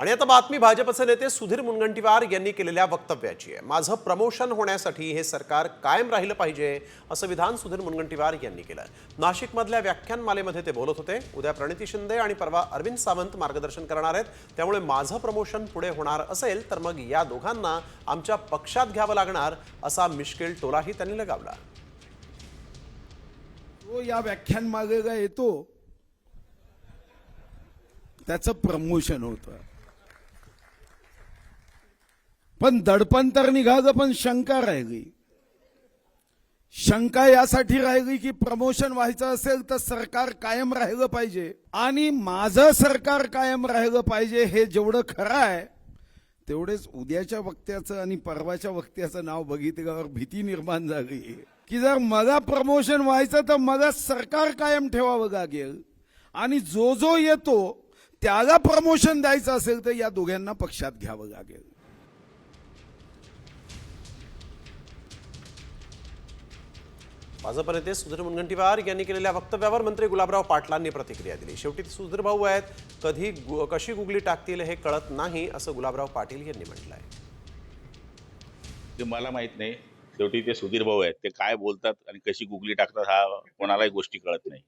आणि आता बातमी भाजपचे नेते सुधीर मुनगंटीवार यांनी केलेल्या वक्तव्याची आहे। माझं प्रमोशन होण्यासाठी हे सरकार कायम राहिलं पाहिजे असं विधान सुधीर मुनगंटीवार यांनी केलं। नाशिकमधल्या व्याख्यानमालेमध्ये ते बोलत होते। उद्या प्रणिती शिंदे आणि परवा अरविंद सावंत मार्गदर्शन करणार आहेत, त्यामुळे माझं प्रमोशन पुढे होणार असेल तर मग या दोघांना आमच्या पक्षात घ्यावं लागणार असा मिश्किल टोलाही त्यांनी लगावला। तो या व्याख्यानमालेला येतो त्याचं प्रमोशन होतं, पण दडपण तर निघालं, पण शंका राहिली। शंका यासाठी राहिली की प्रमोशन व्हायचं असेल तर सरकार कायम राहिलं पाहिजे आणि माझं सरकार कायम राहिलं पाहिजे हे जेवढं खरं आहे तेवढेच उद्याच्या वक्त्याचं आणि परवाच्या वक्त्याचं नाव बघितल्यावर भीती निर्माण झाली की जर मला प्रमोशन व्हायचं तर मला सरकार कायम ठेवावं लागेल आणि जो जो येतो त्याला प्रमोशन द्यायचं असेल तर या दोघांना पक्षात घ्यावं लागेल। भाजप नेते सुधीर मुनगंटीवार यांनी केलेल्या वक्तव्यावर मंत्री गुलाबराव पाटलांनी प्रतिक्रिया दिली। शेवटी सुधीर भाऊ आहेत, कशी गुगली टाकतील हे कळत नाही असं गुलाबराव पाटील यांनी म्हटलंय। ते मला माहित नाही, शेवटी ते सुधीर भाऊ आहेत, ते काय बोलतात आणि कशी गुगली टाकतात हा कोणालाही गोष्टी कळत नाही।